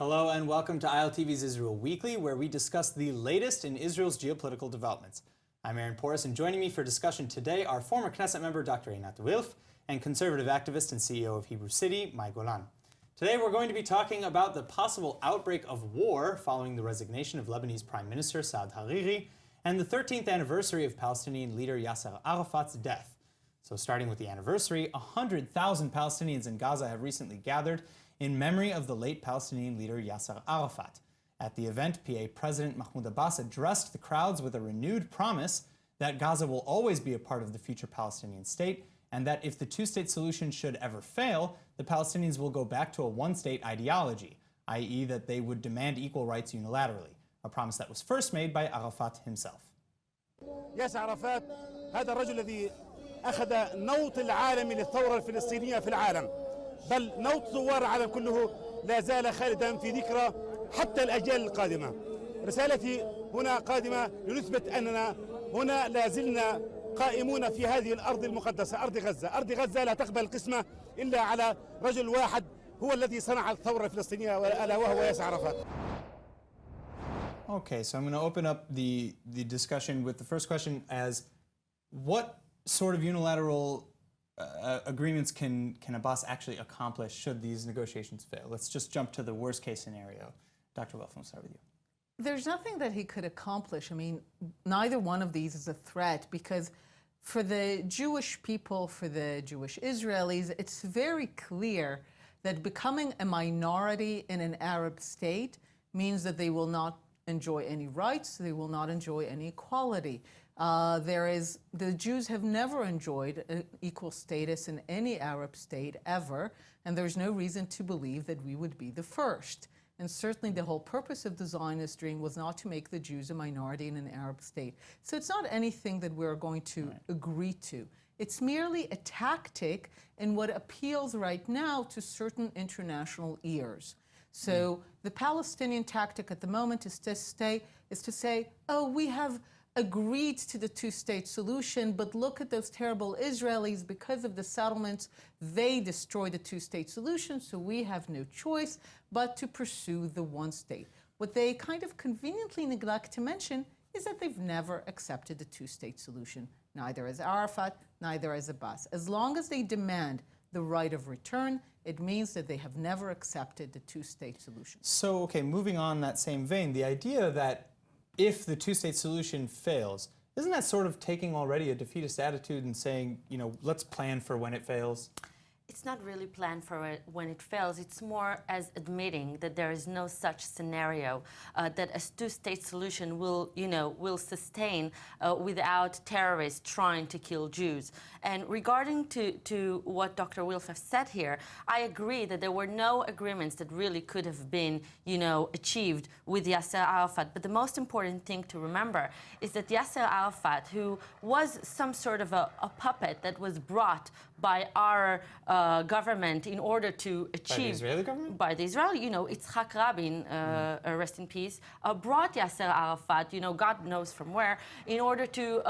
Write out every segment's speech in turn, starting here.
Hello and welcome to ILTV's Israel Weekly, where we discuss the latest in Israel's geopolitical developments. I'm Aaron Porras, and joining me for discussion today are former Knesset member Dr. Einat Wilf and conservative activist and CEO of Hebrew City, Mai Golan. Today we're going to be talking about the possible outbreak of war following the resignation of Lebanese Prime Minister Saad Hariri and the 13th anniversary of Palestinian leader Yasser Arafat's death. So starting with the anniversary, 100,000 Palestinians in Gaza have recently gathered in memory of the late Palestinian leader Yasser Arafat. At the event, PA President Mahmoud Abbas addressed the crowds with a renewed promise that Gaza will always be a part of the future Palestinian state, and that if the two-state solution should ever fail, the Palestinians will go back to a one-state ideology, i.e. that they would demand equal rights unilaterally, a promise that was first made by Arafat himself. ياسر عرفات هذا الرجل الذي أخذ نوط العالم للثورة الفلسطينية في العالم، بل نوط ثوار العالم كله لا زال خالدا في ذكرى حتى الأجيال القادمة. رسالتي هنا قادمة لنثبت أننا هنا لا زلنا قائمون في هذه الأرض المقدسة، أرض غزة. أرض غزة لا تقبل القسمة إلا على رجل واحد هو الذي صنع الثورة الفلسطينية ألا وهو ياسر عرفات. Okay, so I'm going to open up the discussion with the first question as what sort of unilateral agreements can Abbas actually accomplish should these negotiations fail? Let's just jump to the worst case scenario. Dr. Wilf, I'll start with you. There's nothing that he could accomplish. I mean, neither one of these is a threat because for the Jewish people, for the Jewish Israelis, it's very clear that becoming a minority in an Arab state means that they will not enjoy any rights, they will not enjoy any equality. The Jews have never enjoyed an equal status in any Arab state ever, and there's no reason to believe that we would be the first. And certainly the whole purpose of the Zionist dream was not to make the Jews a minority in an Arab state. So it's not anything that we're going to agree to. It's merely a tactic in what appeals right now to certain international ears. So the Palestinian tactic at the moment is to say, oh, we have agreed to the two-state solution, but look at those terrible Israelis. Because of the settlements, they destroy the two-state solution, so we have no choice but to pursue the one-state. What they kind of conveniently neglect to mention is that they've never accepted the two-state solution, neither as Arafat, neither as Abbas. As long as they demand the right of return, it means that they have never accepted the two-state solution. So, okay, moving on that same vein, the idea that if the two-state solution fails, isn't that sort of taking already a defeatist attitude and saying, you know, let's plan for when it fails? It's not really planned for it when it fails. It's more as admitting that there is no such scenario, that a two-state solution will sustain without terrorists trying to kill Jews. And regarding to what Dr. Wilf has said here, I agree that there were no agreements that really could have been, achieved with Yasser Arafat. But the most important thing to remember is that Yasser Arafat, who was some sort of a puppet that was brought by our government in order to achieve... By the Israeli government? By the Israeli, Yitzhak Rabin, rest in peace, brought Yasser Arafat, God knows from where, in order to,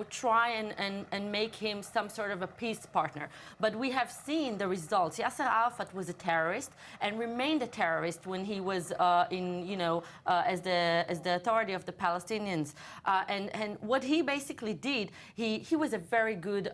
try and make him some sort of a peace partner. But we have seen the results. Yasser Arafat was a terrorist and remained a terrorist when he was as the authority of the Palestinians. And what he basically did, he was a very good,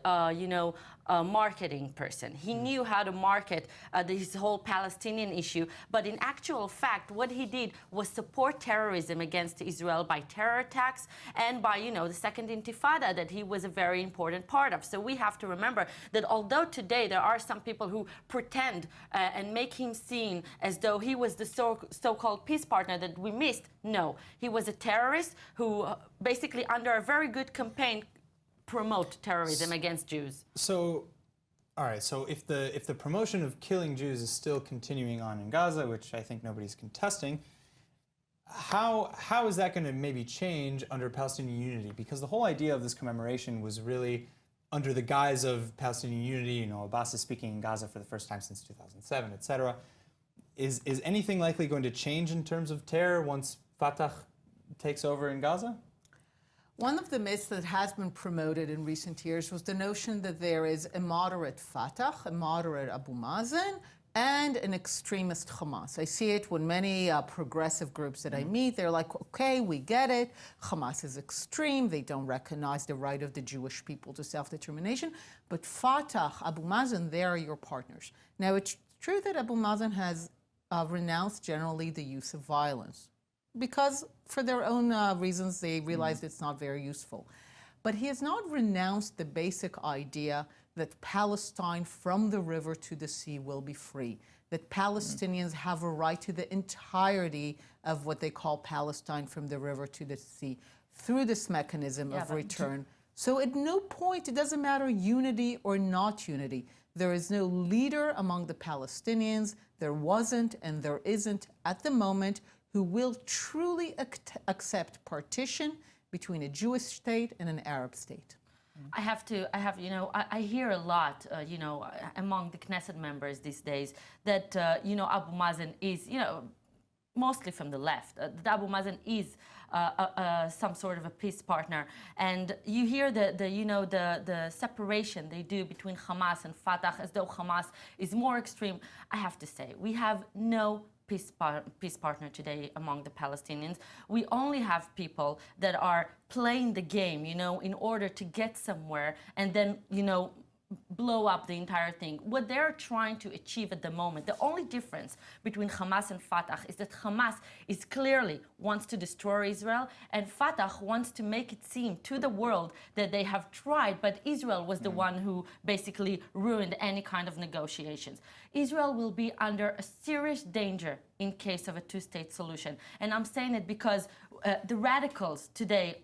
marketing person. He knew how to market this whole Palestinian issue, but in actual fact, what he did was support terrorism against Israel by terror attacks and by, the Second Intifada that he was a very important part of. So we have to remember that although today there are some people who pretend and make him seem as though he was the so-called peace partner that we missed, no. He was a terrorist who basically under a very good campaign promote terrorism against Jews. So, all right, so if the promotion of killing Jews is still continuing on in Gaza, which I think nobody's contesting, how is that going to maybe change under Palestinian unity? Because the whole idea of this commemoration was really under the guise of Palestinian unity. Abbas is speaking in Gaza for the first time since 2007, etc. Is anything likely going to change in terms of terror once Fatah takes over in Gaza? One of the myths that has been promoted in recent years was the notion that there is a moderate Fatah, a moderate Abu Mazen, and an extremist Hamas. I see it when many progressive groups that I meet, they're like, okay, we get it. Hamas is extreme. They don't recognize the right of the Jewish people to self-determination. But Fatah, Abu Mazen, they are your partners. Now, it's true that Abu Mazen has renounced generally the use of violence because for their own reasons, they realized it's not very useful. But he has not renounced the basic idea that Palestine from the river to the sea will be free, that Palestinians have a right to the entirety of what they call Palestine from the river to the sea through this mechanism of return. So at no point, it doesn't matter unity or not unity. There is no leader among the Palestinians, there wasn't and there isn't at the moment, who will truly accept partition between a Jewish state and an Arab state. I hear a lot, among the Knesset members these days that, Abu Mazen is, mostly from the left, that Abu Mazen is some sort of a peace partner. And you hear the separation they do between Hamas and Fatah as though Hamas is more extreme. I have to say, we have no peace partner today among the Palestinians. We only have people that are playing the game, in order to get somewhere and then, blow up the entire thing. What they're trying to achieve at the moment, the only difference between Hamas and Fatah is that Hamas is clearly wants to destroy Israel and Fatah wants to make it seem to the world that they have tried, but Israel was the one who basically ruined any kind of negotiations. Israel will be under a serious danger in case of a two-state solution. And I'm saying it because the radicals today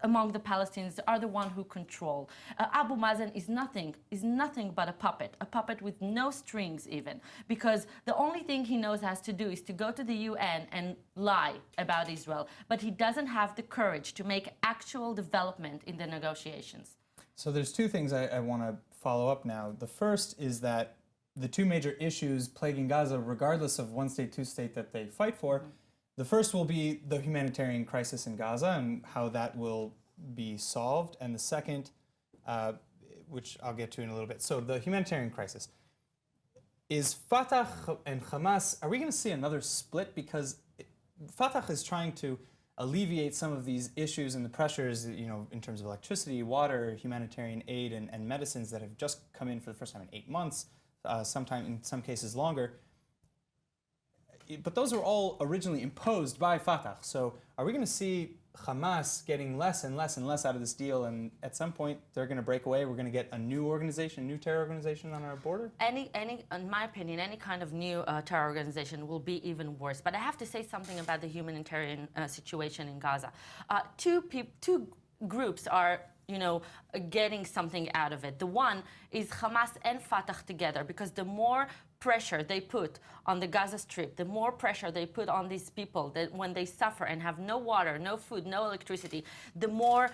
among the Palestinians are the one who control. Abu Mazen is nothing but a puppet with no strings even, because the only thing he knows has to do is to go to the UN and lie about Israel, but he doesn't have the courage to make actual development in the negotiations. So there's two things I want to follow up now. The first is that the two major issues plaguing Gaza, regardless of one state, two state that they fight for, the first will be the humanitarian crisis in Gaza and how that will be solved. And the second, which I'll get to in a little bit. So the humanitarian crisis. Is Fatah and Hamas, are we going to see another split? Because Fatah is trying to alleviate some of these issues and the pressures, in terms of electricity, water, humanitarian aid, and medicines that have just come in for the first time in 8 months, sometime in some cases longer. But those were all originally imposed by Fatah. So are we going to see Hamas getting less and less and less out of this deal, and at some point they're going to break away? We're going to get a new organization, new terror organization on our border? In my opinion, any kind of new terror organization will be even worse. But I have to say something about the humanitarian situation in Gaza. Two groups are getting something out of it. The one is Hamas and Fatah together, because the more pressure they put on the Gaza Strip, the more pressure they put on these people that when they suffer and have no water, no food, no electricity, the more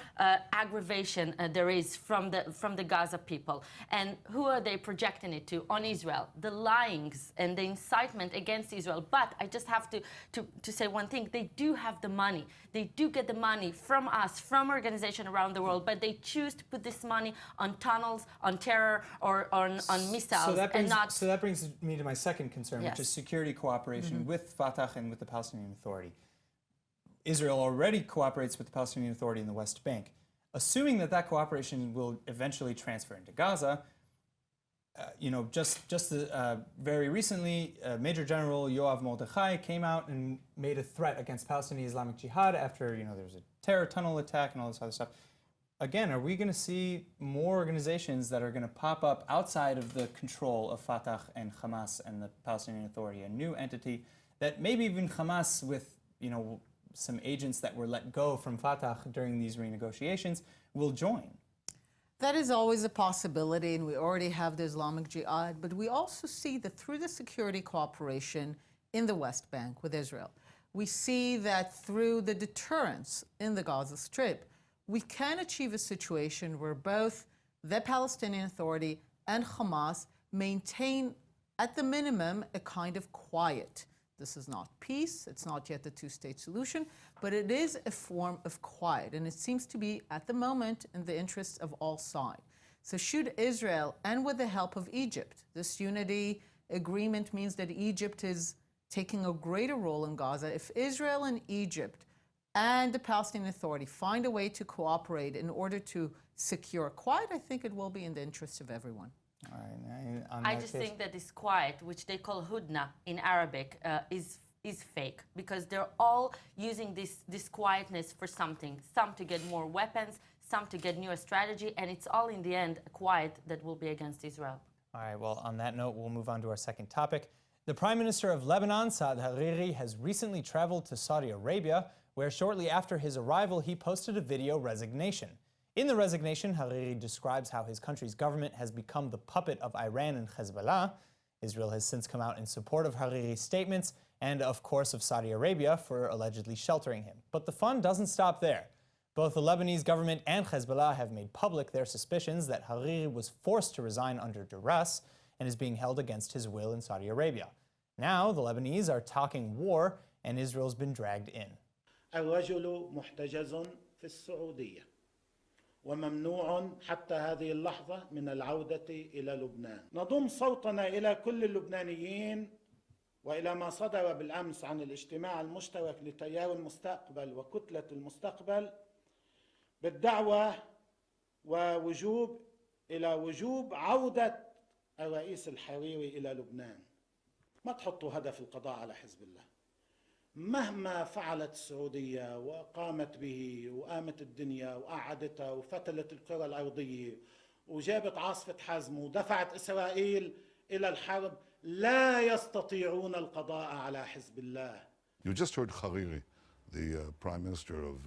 aggravation there is from the Gaza people. And who are they projecting it to? On Israel. The lyings and the incitement against Israel. But I just have to say one thing. They do have the money. They do get the money from us, from organizations around the world, but they choose to put this money on tunnels, on terror, or on missiles. So that brings me to my second concern, Yes. which is security cooperation with Fatah and with the Palestinian Authority. Israel already cooperates with the Palestinian Authority in the West Bank. Assuming that cooperation will eventually transfer into Gaza, very recently, Major General Yoav Mordechai came out and made a threat against Palestinian Islamic Jihad after there was a terror tunnel attack and all this other stuff. Again, are we going to see more organizations that are going to pop up outside of the control of Fatah and Hamas and the Palestinian Authority, a new entity that maybe even Hamas with, some agents that were let go from Fatah during these renegotiations will join? That is always a possibility, and we already have the Islamic Jihad, but we also see that through the security cooperation in the West Bank with Israel, we see that through the deterrence in the Gaza Strip, we can achieve a situation where both the Palestinian Authority and Hamas maintain, at the minimum, a kind of quiet. This is not peace, it's not yet the two-state solution, but it is a form of quiet, and it seems to be, at the moment, in the interests of all sides. So should Israel, and with the help of Egypt, this unity agreement means that Egypt is taking a greater role in Gaza. If Israel and Egypt and the Palestinian Authority find a way to cooperate in order to secure quiet, I think it will be in the interest of everyone. All right. I just think that this quiet, which they call hudna in Arabic, is fake, because they're all using this quietness for something. Some to get more weapons, some to get newer strategy, and it's all in the end a quiet that will be against Israel. All right, well, on that note, we'll move on to our second topic. The Prime Minister of Lebanon, Saad Hariri, has recently traveled to Saudi Arabia, where shortly after his arrival, he posted a video resignation. In the resignation, Hariri describes how his country's government has become the puppet of Iran and Hezbollah. Israel has since come out in support of Hariri's statements and, of course, of Saudi Arabia for allegedly sheltering him. But the fun doesn't stop there. Both the Lebanese government and Hezbollah have made public their suspicions that Hariri was forced to resign under duress and is being held against his will in Saudi Arabia. Now, the Lebanese are talking war, and Israel's been dragged in. الرجل محتجز في السعودية وممنوع حتى هذه اللحظة من العودة إلى لبنان. نضم صوتنا إلى كل اللبنانيين وإلى ما صدر بالأمس عن الاجتماع المشترك لتيار المستقبل وكتلة المستقبل بالدعوة ووجوب عودة الرئيس الحريري إلى لبنان. ما تحطوا هدف القضاء على حزب الله. مهما فعلت السعودية وقامت به وقامت الدنيا وقعدتها وفتلت الكرة الأرضية وجابت عاصفة حزم ودفعت إسرائيل إلى الحرب، لا يستطيعون القضاء على حزب الله. You just heard Hariri, the Prime Minister of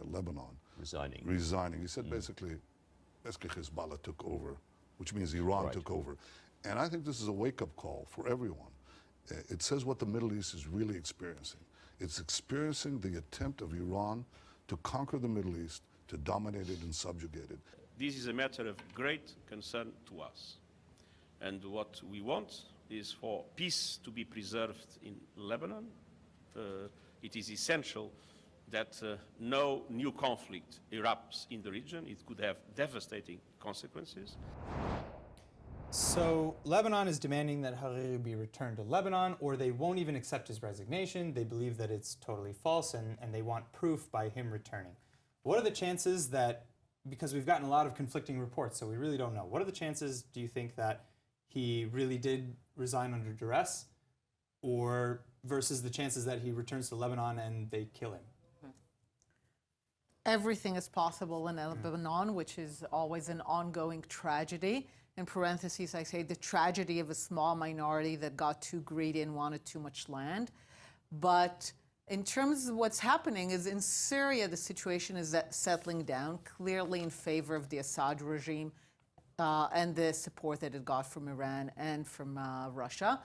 Lebanon, resigning. He said basically Hezbollah took over, which means Iran took over. And I think this is a wake-up call for everyone. It says what the Middle East is really experiencing. It's experiencing the attempt of Iran to conquer the Middle East, to dominate it and subjugate it. This is a matter of great concern to us. And what we want is for peace to be preserved in Lebanon. It is essential that no new conflict erupts in the region. It could have devastating consequences. So Lebanon is demanding that Hariri be returned to Lebanon, or they won't even accept his resignation. They believe that it's totally false, and they want proof by him returning. What are the chances that, because we've gotten a lot of conflicting reports, so we really don't know, what are the chances, do you think, that he really did resign under duress, or versus the chances that he returns to Lebanon and they kill him? Everything is possible in Lebanon, which is always an ongoing tragedy. In parentheses, I say the tragedy of a small minority that got too greedy and wanted too much land. But in terms of what's happening is in Syria, the situation is settling down, clearly in favor of the Assad regime and the support that it got from Iran and from Russia.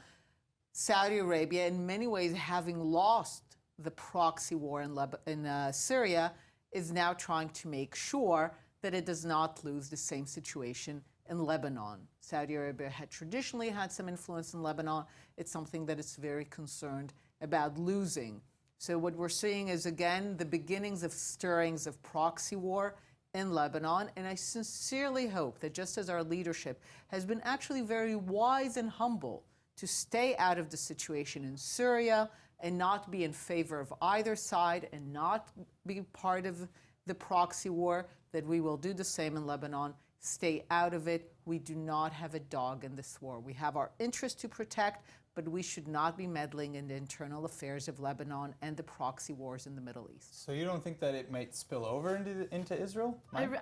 Saudi Arabia, in many ways, having lost the proxy war in Syria, is now trying to make sure that it does not lose the same situation in Lebanon. Saudi Arabia had traditionally had some influence in Lebanon. It's something that it's very concerned about losing. So what we're seeing is, again, the beginnings of stirrings of proxy war in Lebanon. And I sincerely hope that just as our leadership has been actually very wise and humble to stay out of the situation in Syria and not be in favor of either side and not be part of the proxy war, that we will do the same in Lebanon. Stay out of it. We do not have a dog in this war. We have our interest to protect, but we should not be meddling in the internal affairs of Lebanon and the proxy wars in the Middle East. So you don't think that it might spill over into Israel?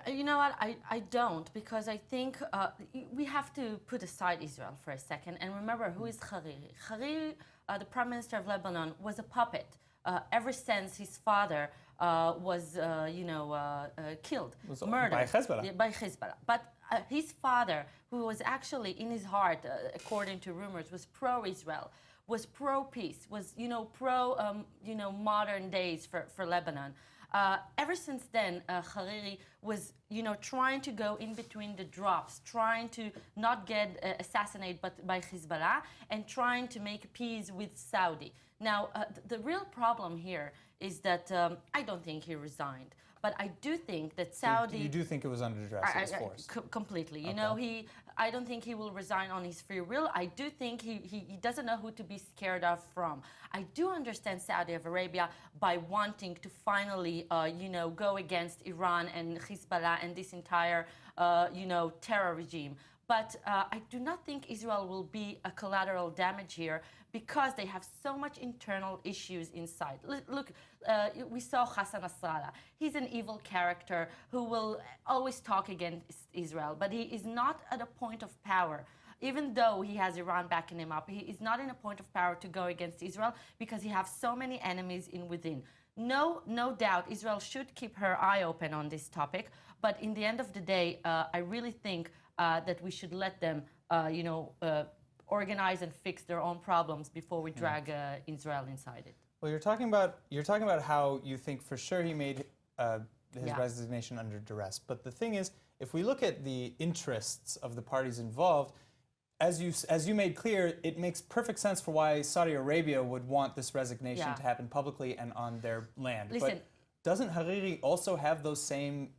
You know what? I don't, because I think we have to put aside Israel for a second and remember who is Hariri. Hariri, the Prime Minister of Lebanon, was a puppet ever since his father was killed, murdered by Hezbollah. By Hezbollah. But his father, who was actually in his heart, according to rumors, was pro-Israel, was pro-peace, was pro modern days for Lebanon. Ever since then, Hariri was trying to go in between the drops, trying to not get assassinated by Hezbollah, and trying to make peace with Saudi. Now, the real problem here is that I don't think he resigned, but I do think that Saudi. You do think it was under duress, it was forced? Completely. You know, I don't think he will resign on his free will. I do think he doesn't know who to be scared of from. I do understand Saudi Arabia by wanting to finally, go against Iran and Hezbollah and this entire, terror regime. But I do not think Israel will be a collateral damage here because they have so much internal issues inside. Look, we saw Hassan Nasrallah. He's an evil character who will always talk against Israel, but he is not at a point of power. Even though he has Iran backing him up, he is not in a point of power to go against Israel because he has so many enemies within. No doubt Israel should keep her eye open on this topic, but in the end of the day, I really think that we should let them, organize and fix their own problems before we drag Israel inside it. Well, you're talking about how you think for sure he made his resignation under duress. But the thing is, if we look at the interests of the parties involved, as you made clear, it makes perfect sense for why Saudi Arabia would want this resignation to happen publicly and on their land. Listen, but doesn't Hariri also have those same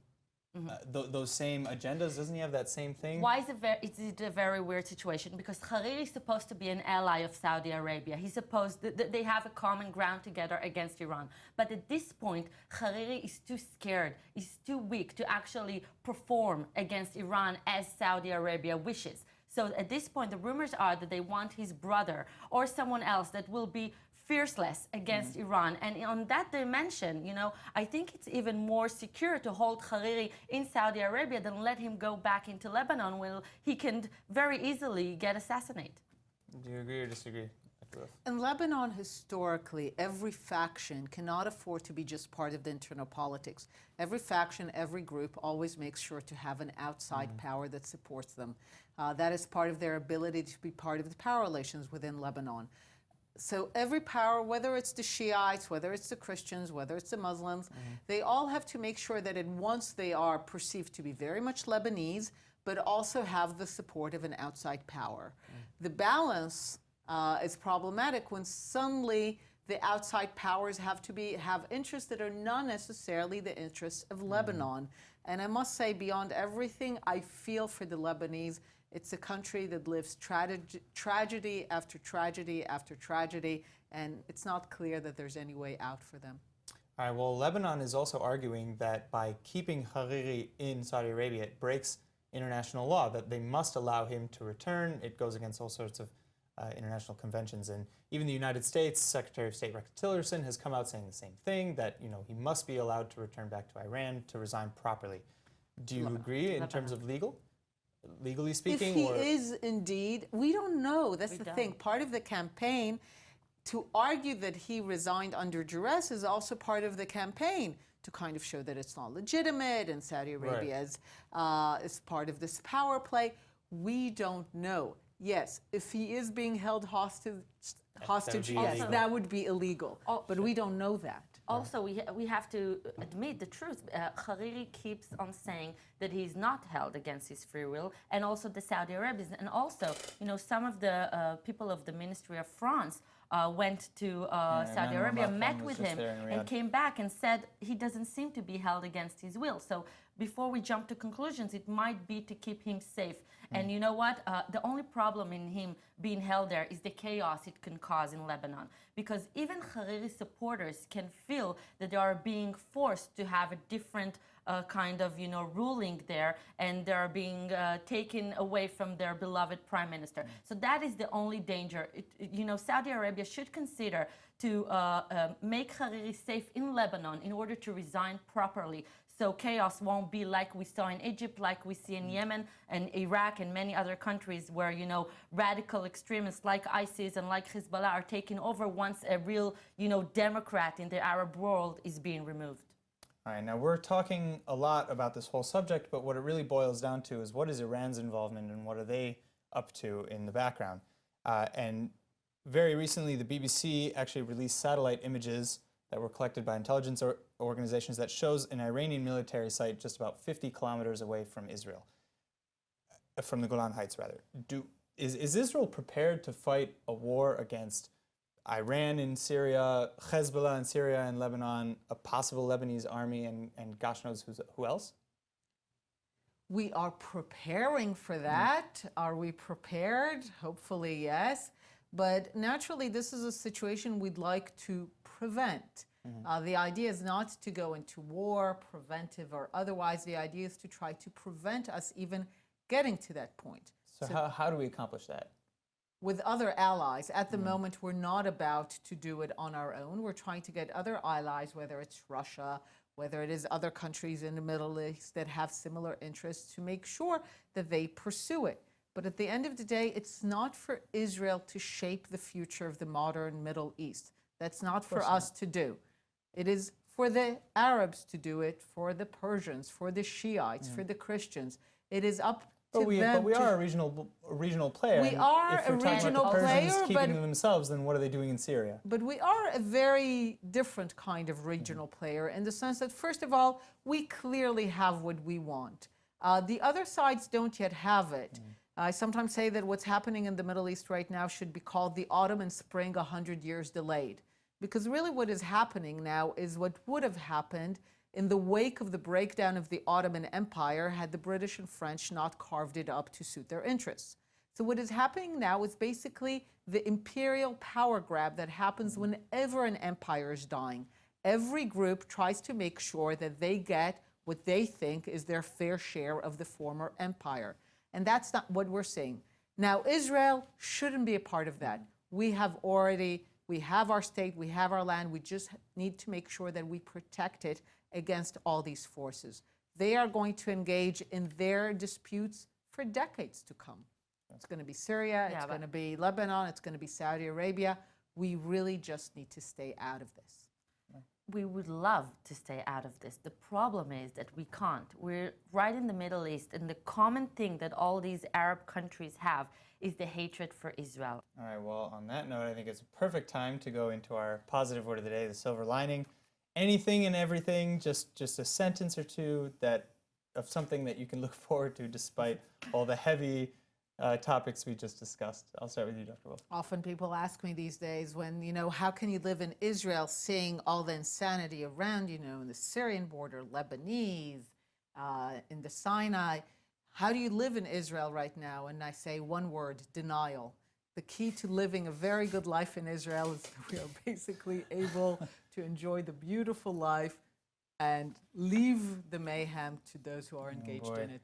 those same agendas? Doesn't he have that same thing? Why is it a very weird situation? Because Hariri is supposed to be an ally of Saudi Arabia. He's supposed they have a common ground together against Iran. But at this point, Hariri is too scared, is too weak to actually perform against Iran as Saudi Arabia wishes. So at this point, the rumors are that they want his brother or someone else that will be fierceless against Iran. And on that dimension, I think it's even more secure to hold Hariri in Saudi Arabia than let him go back into Lebanon where he can very easily get assassinated. Do you agree or disagree? In Lebanon, historically, every faction cannot afford to be just part of the internal politics. Every faction, every group always makes sure to have an outside power that supports them. That is part of their ability to be part of the power relations within Lebanon. So every power, whether it's the Shiites, whether it's the Christians, whether it's the Muslims, they all have to make sure that once they are perceived to be very much Lebanese, but also have the support of an outside power. The balance is problematic when suddenly the outside powers have interests that are not necessarily the interests of Lebanon. And I must say, beyond everything, I feel for the Lebanese. It's a country that lives tragedy after tragedy after tragedy, and it's not clear that there's any way out for them. All right, well, Lebanon is also arguing that by keeping Hariri in Saudi Arabia, it breaks international law, that they must allow him to return. It goes against all sorts of international conventions. And even the United States, Secretary of State Rex Tillerson has come out saying the same thing, that he must be allowed to return back to Iran to resign properly. Do you agree in terms of legally speaking? If he is indeed, we don't know. That's the thing. Part of the campaign to argue that he resigned under duress is also part of the campaign to kind of show that it's not legitimate and Saudi Arabia is part of this power play. We don't know. Yes, if he is being held hostage, yes, that would be illegal. But we don't know that. Also, we have to admit the truth. Hariri keeps on saying that he's not held against his free will, and also the Saudi Arabians. And also, some of the people of the Ministry of France went to Saudi Arabia, met with him, and came back and said he doesn't seem to be held against his will. So before we jump to conclusions, it might be to keep him safe. And you know what? The only problem in him being held there is the chaos it can cause in Lebanon. Because even Hariri supporters can feel that they are being forced to have a different kind of, ruling there, and they're being taken away from their beloved prime minister. So that is the only danger. Saudi Arabia should consider to make Hariri safe in Lebanon in order to resign properly, so chaos won't be like we saw in Egypt, like we see in Yemen and Iraq and many other countries where, radical extremists like ISIS and like Hezbollah are taking over once a real, Democrat in the Arab world is being removed. All right, now we're talking a lot about this whole subject, but what it really boils down to is what is Iran's involvement and what are they up to in the background? And very recently, the BBC actually released satellite images that were collected by intelligence organizations that shows an Iranian military site just about 50 kilometers away from Israel, from the Golan Heights, rather. Is Israel prepared to fight a war against Iran in Syria, Hezbollah in Syria and Lebanon, a possible Lebanese army, and gosh knows who else? We are preparing for that. Are we prepared? Hopefully, yes. But naturally, this is a situation we'd like to prevent. The idea is not to go into war, preventive or otherwise. The idea is to try to prevent us even getting to that point. So how do we accomplish that? With other allies. At the moment, we're not about to do it on our own. We're trying to get other allies, whether it's Russia, whether it is other countries in the Middle East that have similar interests, to make sure that they pursue it. But at the end of the day, it's not for Israel to shape the future of the modern Middle East. That's not for us to do. It is for the Arabs to do it, for the Persians, for the Shiites, for the Christians. It is up to them. But we are a regional player. We and are if you're a talking regional about the Persians player, keeping but them themselves, then what are they doing in Syria? But we are a very different kind of regional player in the sense that, first of all, we clearly have what we want. The other sides don't yet have it. I sometimes say that what's happening in the Middle East right now should be called the autumn and spring 100 years delayed. Because really what is happening now is what would have happened in the wake of the breakdown of the Ottoman Empire had the British and French not carved it up to suit their interests. So what is happening now is basically the imperial power grab that happens whenever an empire is dying. Every group tries to make sure that they get what they think is their fair share of the former empire. And that's not what we're seeing. Now, Israel shouldn't be a part of that. We have our state, we have our land, we just need to make sure that we protect it against all these forces. They are going to engage in their disputes for decades to come. It's going to be Syria, it's going to be Lebanon, it's going to be Saudi Arabia. We really just need to stay out of this. We would love to stay out of this. The problem is that we can't. We're right in the Middle East, and the common thing that all these Arab countries have is the hatred for Israel. All right, well, on that note, I think it's a perfect time to go into our positive word of the day, the silver lining. Anything and everything, just a sentence or two of something that you can look forward to despite all the heavy topics we just discussed. I'll start with you, Dr. Wolf. Often people ask me these days when, how can you live in Israel seeing all the insanity around, in the Syrian border, Lebanese, in the Sinai. How do you live in Israel right now? And I say one word, denial. The key to living a very good life in Israel is that we are basically able to enjoy the beautiful life and leave the mayhem to those who are engaged in it.